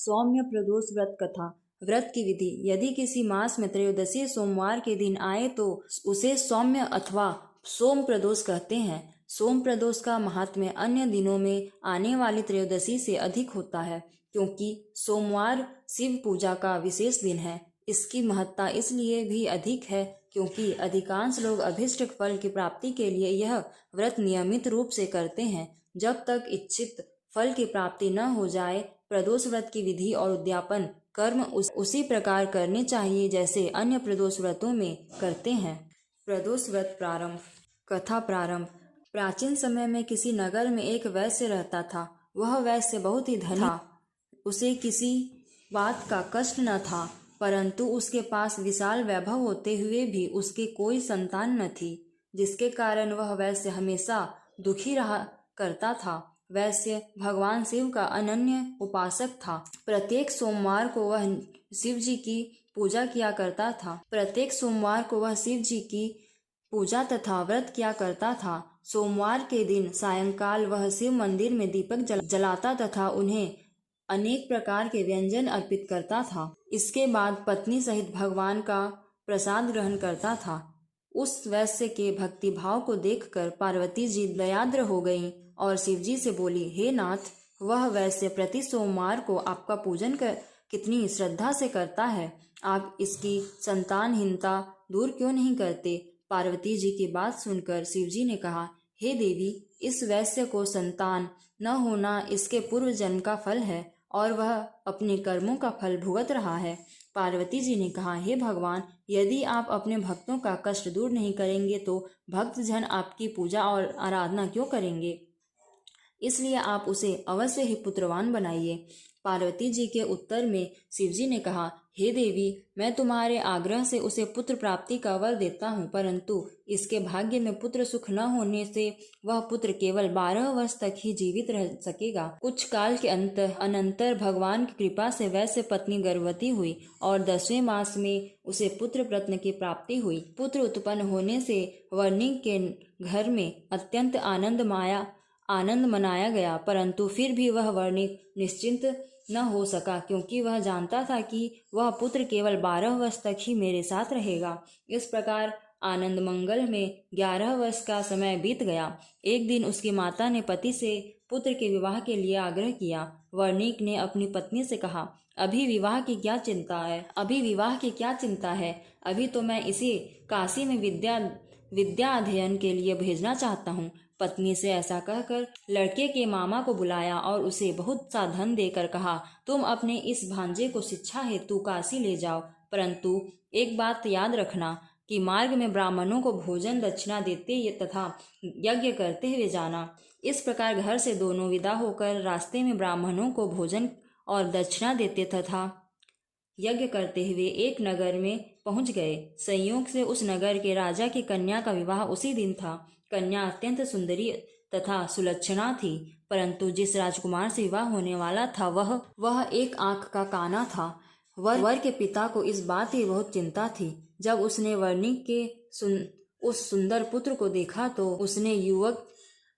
सौम्य प्रदोष व्रत कथा। व्रत की विधि। यदि किसी मास में त्रयोदशी सोमवार के दिन आए तो उसे सौम्य अथवा सोम प्रदोष कहते हैं। सोम प्रदोष का महात्म्य अन्य दिनों में आने वाली त्रयोदशी से अधिक होता है, क्योंकि सोमवार शिव पूजा का विशेष दिन है। इसकी महत्ता इसलिए भी अधिक है क्योंकि अधिकांश लोग अभीष्ट फल की प्राप्ति के लिए यह व्रत नियमित रूप से करते हैं। जब तक इच्छित फल की प्राप्ति न हो जाए, प्रदोष व्रत की विधि और उद्यापन कर्म उसी प्रकार करने चाहिए जैसे अन्य प्रदोष व्रतों में करते हैं। प्रदोष व्रत प्रारंभ। कथा प्रारंभ। प्राचीन समय में किसी नगर में एक वैश्य रहता था। वह वैश्य बहुत ही धनी था। उसे किसी बात का कष्ट न था, परंतु उसके पास विशाल वैभव होते हुए भी उसकी कोई संतान न थी, जिसके कारण वह वैश्य हमेशा दुखी रहा करता था। वैश्य भगवान शिव का अनन्य उपासक था। प्रत्येक सोमवार को वह शिव जी की पूजा किया करता था। तथा व्रत किया करता था। सोमवार के दिन सायंकाल वह शिव मंदिर में दीपक जलाता तथा उन्हें अनेक प्रकार के व्यंजन अर्पित करता था। इसके बाद पत्नी सहित भगवान का प्रसाद ग्रहण करता था। उस वैश्य के भक्ति भाव को देखकर पार्वती जी दयाद्र हो गईं और शिव जी से बोली, हे नाथ, वह वैश्य प्रति सोमवार को आपका पूजन कितनी श्रद्धा से करता है, आप इसकी संतानहीनता दूर क्यों नहीं करते? पार्वती जी की बात सुनकर शिव जी ने कहा, हे देवी, इस वैश्य को संतान न होना इसके पूर्व जन्म का फल है और वह अपने कर्मों का फल भुगत रहा है। पार्वती जी ने कहा, हे भगवान, यदि आप अपने भक्तों का कष्ट दूर नहीं करेंगे तो भक्तजन आपकी पूजा और आराधना क्यों करेंगे? इसलिए आप उसे अवश्य ही पुत्रवान बनाइए। पार्वती जी के उत्तर में शिवजी ने कहा, हे देवी, मैं तुम्हारे आग्रह से उसे पुत्र प्राप्ति का वर देता हूँ, परंतु इसके भाग्य में पुत्र सुख न होने से वह पुत्र केवल 12 वर्ष तक ही जीवित रह सकेगा। कुछ काल के अनंतर भगवान की कृपा से वैश्य पत्नी गर्भवती हुई और 10वें मास में उसे पुत्र रत्न की प्राप्ति हुई। पुत्र उत्पन्न होने से वर्णिक के घर में अत्यंत आनंद मनाया गया, परंतु फिर भी वह वर्णिक निश्चिंत न हो सका, क्योंकि वह जानता था कि वह पुत्र केवल 12 वर्ष तक ही मेरे साथ रहेगा। इस प्रकार आनंद मंगल में 11 वर्ष का समय बीत गया। एक दिन उसकी माता ने पति से पुत्र के विवाह के लिए आग्रह किया। वर्णिक ने अपनी पत्नी से कहा, अभी विवाह की क्या चिंता है? अभी तो मैं इसे काशी में विद्या अध्ययन के लिए भेजना चाहता हूँ। पत्नी से ऐसा कहकर लड़के के मामा को बुलाया और उसे बहुत सा धन देकर कहा, तुम अपने इस भांजे को शिक्षा हेतु काशी ले जाओ, परंतु एक बात याद रखना कि मार्ग में ब्राह्मणों को भोजन दक्षिणा देते तथा यज्ञ करते हुए जाना। इस प्रकार घर से दोनों विदा होकर रास्ते में ब्राह्मणों को भोजन और दक्षिणा देते तथा यज्ञ करते हुए एक नगर में पहुंच गए। संयोग से उस नगर के राजा की कन्या का विवाह उसी दिन था। कन्या अत्यंत सुंदरी तथा सुलक्षणा थी, परंतु जिस राजकुमार से विवाह होने वाला था वह एक आंख का काना था। वर के पिता को इस बात की बहुत चिंता थी। जब उसने वर्णिक के उस सुंदर पुत्र को देखा तो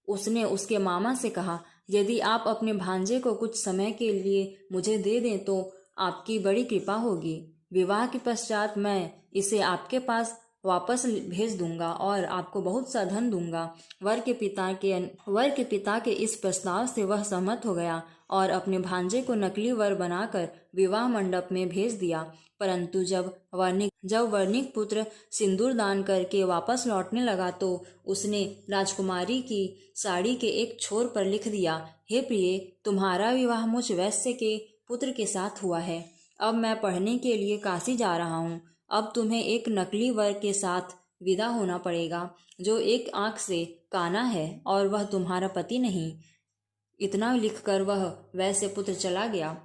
उसने उसके मामा से कहा, यदि आप अपने भांजे को कुछ समय के लिए मुझे दे दें तो आपकी बड़ी कृपा होगी। विवाह के पश्चात मैं इसे आपके पास वापस भेज दूंगा और आपको बहुत सा धन दूंगा। वर के पिता के इस प्रस्ताव से वह सहमत हो गया और अपने भांजे को नकली वर बनाकर विवाह मंडप में भेज दिया। परंतु जब वर्णिक पुत्र सिंदूर दान करके वापस लौटने लगा तो उसने राजकुमारी की साड़ी के एक छोर पर लिख दिया, हे प्रिय, तुम्हारा विवाह मुझ वैश्य के पुत्र के साथ हुआ है। अब मैं पढ़ने के लिए काशी जा रहा हूँ। अब तुम्हें एक नकली वर के साथ विदा होना पड़ेगा, जो एक आंख से काना है और वह तुम्हारा पति नहीं। इतना लिखकर वह वैश्य पुत्र चला गया।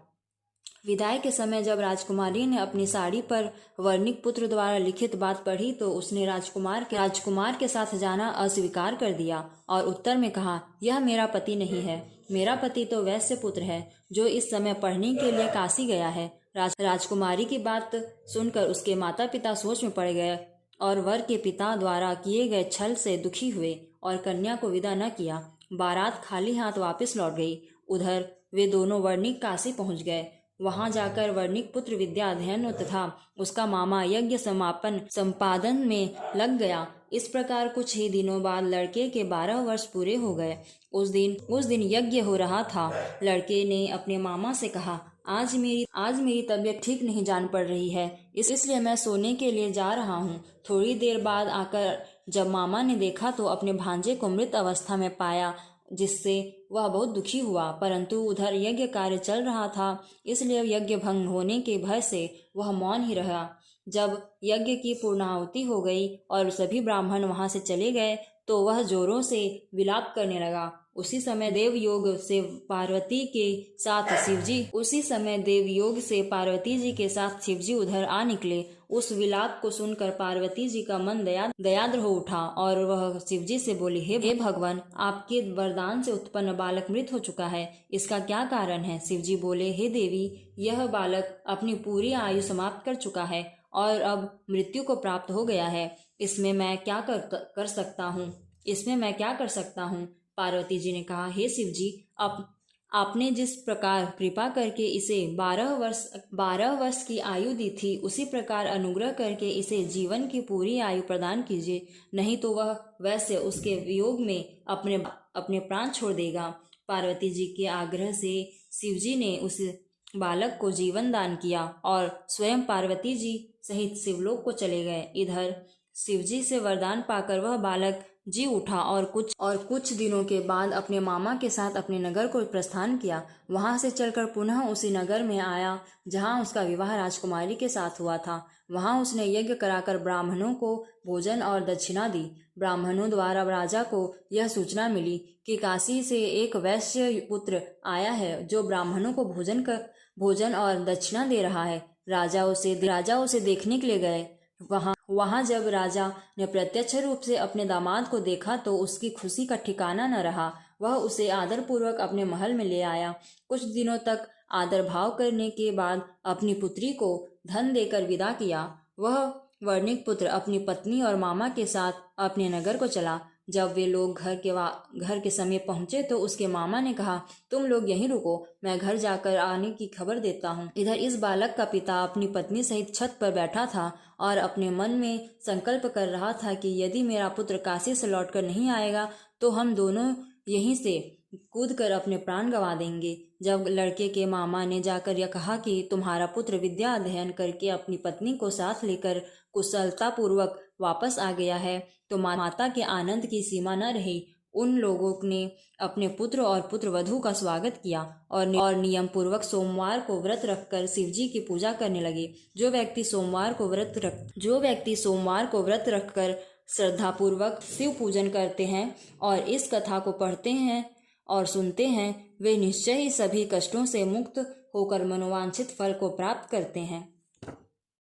विदाई के समय जब राजकुमारी ने अपनी साड़ी पर वर्णिक पुत्र द्वारा लिखित बात पढ़ी तो उसने राजकुमार के साथ जाना अस्वीकार कर दिया और उत्तर में कहा, यह मेरा पति नहीं है। मेरा पति तो वैश्य पुत्र है जो इस समय पढ़ने के लिए काशी गया है। राजकुमारी की बात सुनकर उसके माता पिता सोच में पड़ गए और वर के पिता द्वारा किए गए छल से दुखी हुए और कन्या को विदा न किया। बारात खाली हाथ वापस लौट गई। उधर वे दोनों वर्णिक काशी पहुंच गए। वहां जाकर वर्णिक पुत्र विद्या अध्ययन तथा उसका मामा यज्ञ समापन संपादन में लग गया। इस प्रकार कुछ ही दिनों बाद लड़के के 12 वर्ष पूरे हो गए। उस दिन यज्ञ हो रहा था। लड़के ने अपने मामा से कहा, आज मेरी तबीयत ठीक नहीं जान पड़ रही है, इसलिए मैं सोने के लिए जा रहा हूँ। थोड़ी देर बाद आकर जब मामा ने देखा तो अपने भांजे को मृत अवस्था में पाया, जिससे वह बहुत दुखी हुआ। परंतु उधर यज्ञ कार्य चल रहा था, इसलिए यज्ञ भंग होने के भय से वह मौन ही रहा। जब यज्ञ की पूर्णाहुति हो गई और सभी ब्राह्मण वहां से चले गए तो वह जोरों से विलाप करने लगा। उसी समय देवयोग से पार्वती जी के साथ शिवजी उधर आ निकले। उस विलाप को सुनकर पार्वती जी का मन दयाद्र हो उठा और वह शिवजी से बोली, हे भगवान, आपके वरदान से उत्पन्न बालक मृत हो चुका है, इसका क्या कारण है? शिवजी बोले, हे देवी, यह बालक अपनी पूरी आयु समाप्त कर चुका है और अब मृत्यु को प्राप्त हो गया है। इसमें मैं क्या कर सकता हूँ? पार्वती जी ने कहा, हे शिवजी, आपने जिस प्रकार कृपा करके इसे 12 वर्ष की आयु दी थी, उसी प्रकार अनुग्रह करके इसे जीवन की पूरी आयु प्रदान कीजिए, नहीं तो वह वैसे उसके वियोग में अपने प्राण छोड़ देगा। पार्वती जी के आग्रह से शिवजी ने उस बालक को जीवन दान किया और स्वयं पार्वती जी सहित शिवलोक को चले गए। इधर शिवजी से वरदान पाकर वह बालक जी उठा और कुछ दिनों के बाद अपने मामा के साथ अपने नगर को प्रस्थान किया। वहां से चलकर पुनः उसी नगर में आया जहां उसका विवाह राजकुमारी के साथ हुआ था। वहां उसने यज्ञ कराकर ब्राह्मणों को भोजन और दक्षिणा दी। ब्राह्मणों द्वारा राजा को यह सूचना मिली कि काशी से एक वैश्य पुत्र आया है जो ब्राह्मणों को भोजन और दक्षिणा दे रहा है। राजा उसे देखने के लिए गए। वहां जब राजा ने प्रत्यक्ष रूप से अपने दामाद को देखा तो उसकी खुशी का ठिकाना न रहा। वह उसे आदर पूर्वक अपने महल में ले आया। कुछ दिनों तक आदर भाव करने के बाद अपनी पुत्री को धन देकर विदा किया। वह वर्णिक पुत्र अपनी पत्नी और मामा के साथ अपने नगर को चला। जब वे लोग घर के समीप पहुंचे तो उसके मामा ने कहा, तुम लोग यहीं रुको, मैं घर जाकर आने की खबर देता हूँ। इधर इस बालक का पिता अपनी पत्नी सहित छत पर बैठा था और अपने मन में संकल्प कर रहा था कि यदि मेरा पुत्र काशी से लौटकर नहीं आएगा तो हम दोनों यहीं से कूदकर अपने प्राण गंवा देंगे। जब लड़के के मामा ने जाकर यह कहा कि तुम्हारा पुत्र विद्या अध्ययन करके अपनी पत्नी को साथ लेकर कुशलता पूर्वक वापस आ गया है तो माता के आनंद की सीमा न रही। उन लोगों ने अपने पुत्र और पुत्रवधू का स्वागत किया और नियम पूर्वक सोमवार को व्रत रखकर शिवजी की पूजा करने लगे। जो व्यक्ति सोमवार को व्रत रखकर श्रद्धा पूर्वक शिव पूजन करते हैं और इस कथा को पढ़ते हैं और सुनते हैं, वे निश्चय ही सभी कष्टों से मुक्त होकर मनोवांछित फल को प्राप्त करते हैं।